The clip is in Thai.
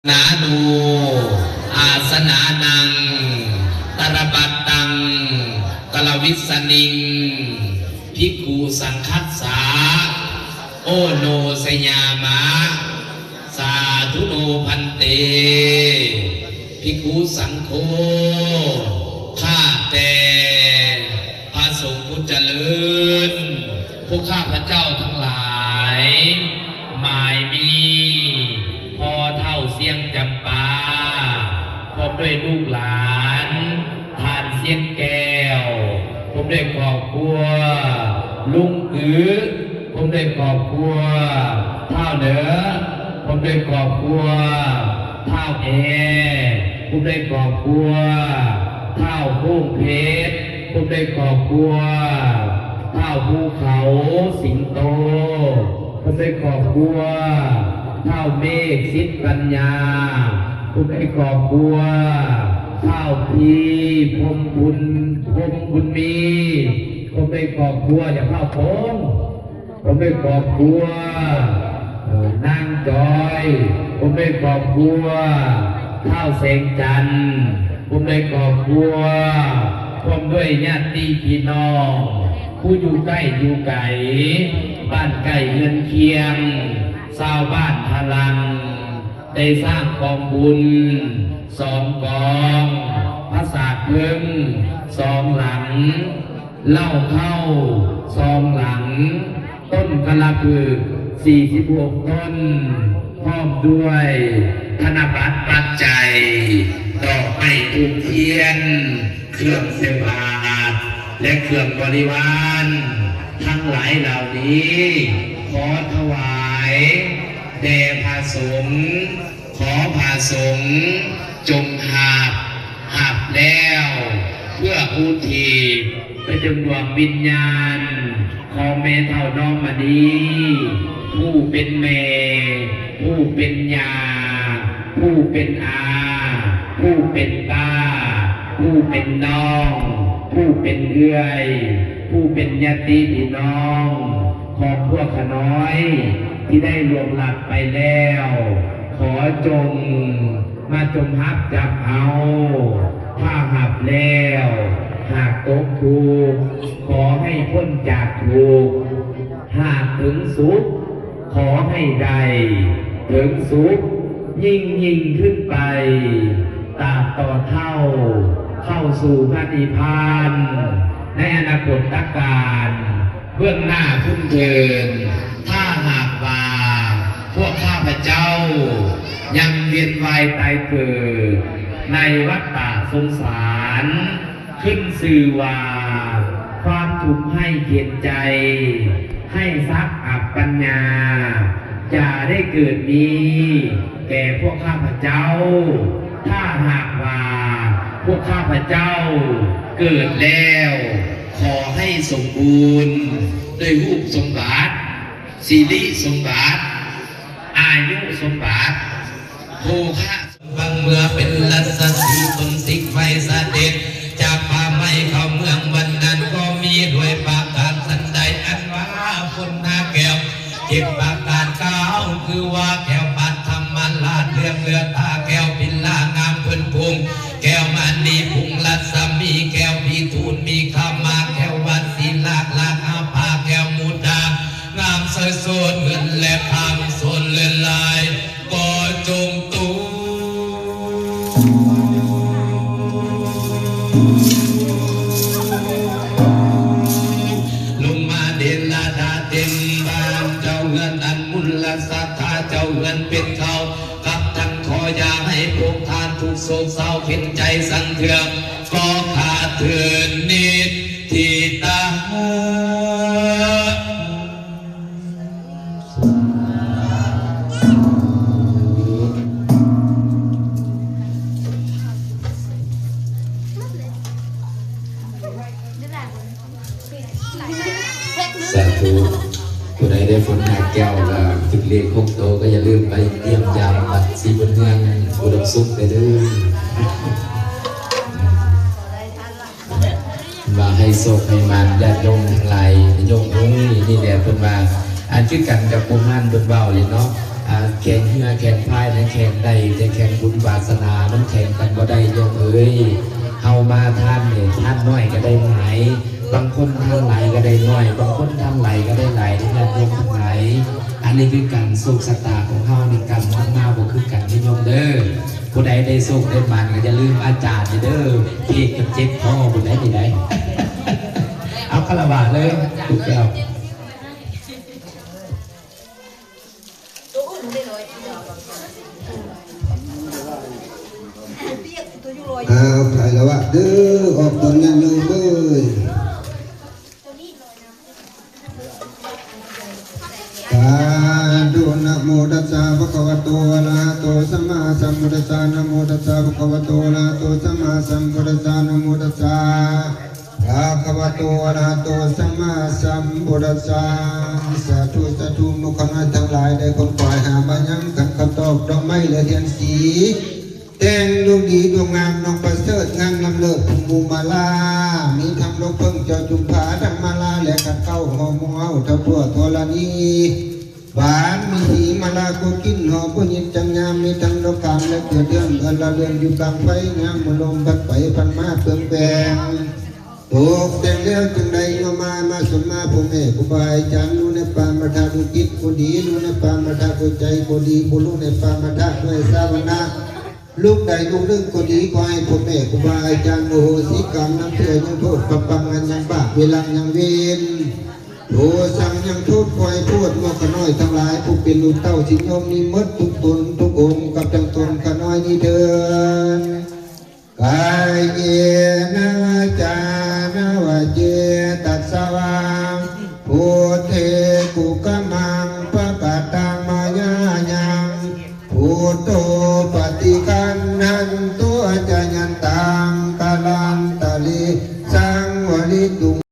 นานูอาสนานังตระบัตตังกลวิสนิงภิกขุสังคัสสาโอโนสยามะสาธุโนพันเตภิกขุสังโฆข้าแต่พระสงฆ์ผู้เจริญพวกข้าพระเจ้าทั้งหลายหมายมีพอเท่าเสียงจำปาพบด้วยลูกหลานทานเสียงแก้วพบด้วยครอบครัวลุงพบด้วยครอบครัวเท่าเหนือพบด้วยครอบครัวเท่าเอพบด้วยครอบครัวเท่าพุ่งเพชรพบด้วยครอบครัวเท่าภูเขาสิงโตพบด้วยครอบครัวเท่าเมฆสิทธิปัญญาพบด้วยครอบครัวเท่าพีพรมบุญมีผมได้ครอบครัวอย่าเข้าผมได้ครอบครัวนางจอยผมได้ครอบครัวเท่าเสงจันทร์ผมได้ครอบครัวพร้อมด้วยญาติพี่น้องผู้อยู่ใกล้อยู่ไกลบ้านใกล้เรือนเคียงชาวบ้านพลังได้สร้างกองบุญ2 กองพระศาสตร์พึ่ง2 หลังเล่าเข้า2 หลังต้นกะลาพึก46 ต้นพร้อมด้วยธนบัตรปัจจัยดอกไม้ธูปเทียนเครื่องเสบาทและเครื่องบริวารทั้งหลายเหล่านี้ขอถวายแด่พระสงฆ์ขอพระสงฆ์จงหับแล้วเพื่ออุทิศไปจงดวงวิญญาณของแม่เท่าน้องมณีผู้เป็นแม่ผู้เป็นยาผู้เป็นอาผู้เป็นตาผู้เป็นน้องผู้เป็นเอื้อยผู้เป็นญาติพี่น้องของพวกขน้อยที่ได้ล่วงลับไปแล้วขอจงมาจงฮับจับเอาถ้าหับแล้วหากตกถูกขอให้พ้นจากถูกหากถึงสุขขอให้ได้ถึงสุขยิ่งขึ้นไปตามต่อเท่าเข้าสู่พระนิพพานในอนาคตการเบื้องหน้าพุ่งเทินถ้าหากว่าพวกข้าพเจ้ายังเวียนว่ายตายเกิดในวัฏฏะสงสารขึ้นสื่อว่าความทุกข์ให้เข็ดใจให้ซักอับปัญญาจะได้เกิดนี้แก่พวกข้าพเจ้าถ้าหากว่าพวกข้าพเจ้าเกิดแล้วขอให้สมบูรณ์ด้วยรูปสมบัติสิริสมบัติอายุสมบัติโภคะบางเมื่อเป็นลัสสีตนสิกไฟเสด็จจากป่าไม้เข้าเมืองวันนั้นก็มีด้วยปากการสันใดอันว่าคนหน้าแก้วเก็บปากการเก้าคือว่าแก้วปัดธรรมลาดเรื่องเลือตาแก้วพิลางามเพิ่นพุงแก้วมันนีพุงลัดสามีแก้วพีทูลมีคำมาแก้ววัดศิลากลากอาภาแก้วมุดางามสวยสดเงินและคำส่วนเลื่อนลายก็จงตูลงมาเด่นลาดาเต็มบ้านเจ้าเงินอันมุลสัทธาเจ้าเงินเป็นเขากับทั้งขอยาให้พวกทานทุกโศกเศร้าเข็นใจสั่งเถื่อนก็ขาดเถื่อนนิดที่ตาสาธุผู้ใดได้ฝนหาแก้วก็ถึงเรียกพวกโตก็อย่าลืมไปเยี่ยมยามบัดสีบนเมืองอุดมสุขไปด้วยมาให้โศกให้มันญาติโยมทั้งหลายโยมนี่แหละเพิ่นมาอันชื่อกันกับผู้มั่นเพิ่นเว้าเลยเนาะ แข่งเรือแข่งพายนะแข่งใดจะแข่งบุญวาสนามันแข่งกันบ่ได้โยมเอ้ยเฮามาท่านเนี่ยท่านน้อยก็ได้หลายบางคนท่านหลายก็ได้น้อยบางคนท่านหลายก็ได้หลายที่ญาติโยมทั้งหลายอันนี้คือการโชคชะตาของเฮาในการทำมาบ่คือกันที่โยมเด้อผู้ใดได้โชคได้มานก็อย่าลืมอาจารย์เด้อเพียกับเจ็บพ่อผู้ใดที่ใดเอาคารวะเลยทุกแก้วถ่ายแล้วว่าเด้อออกตอนนั้นเลยนะโมตัสสะภะคะวะโตอะระหะโตสัมมาสัมพุทธัสสะนะโมตัสสะภะคะวะโตอะระหะโตสัมมาสัมพุทธัสสะนะโมตัสสะภะคะวะโตอะระหะโตสัมมาสัมพุทธัสสะสาธุสาธุมุขน้อยทั้งหลายได้คงปล่อยหาบัญญัติกันคำตอบดอกไม้และเทียนสีแต่งดวงดีดวงงามน้องประเสริฐงามลำเลิศภูมิมาลามีทำลงเพิ่งเจ้าจุมผาธรรมาลาและขัดเข้าหอมเฮาเท่าทั่วทรณีหวานมีสีมาลาโกกินหอมผู้ยินจังงามมีทั้งดอกกามและเกิดเรื่องเงินละเรือนอยู่กลางไฟงามมลมพัดไปพันมาเปลืองแปลงถูกแต่งแล้วจึงใดมาสมมาผู้แม่ผู้บายจันรู้ในปามาทาดูจิตผู้ดีรู้ในปามาทาผู้ใจผู้ดีผู้รู้ในปามาทาด้วยสาวนาลูกใดลูกนึงก็ดีก็ให้พ่อแม่ครูบาอาจารย์โอสิกรรมน้ำเถื่อนยังโทษปังปังอันยังบาปเวลายังเวนโอสั่งยังโทษคอยพูดว่าขน้อยทั้งหลายผู้เป็นลูกเต้าสิโยมนิมดทุกตนทุกองค์กับจังตนขน้อยนี้เดินกายเยนะจานาวะเจตัสสวาพุทเทกุกมังปะกะตังมายายังพุทโธปฏิกันนันตัวจะยันตังกาลันตะลิสังวลิตุ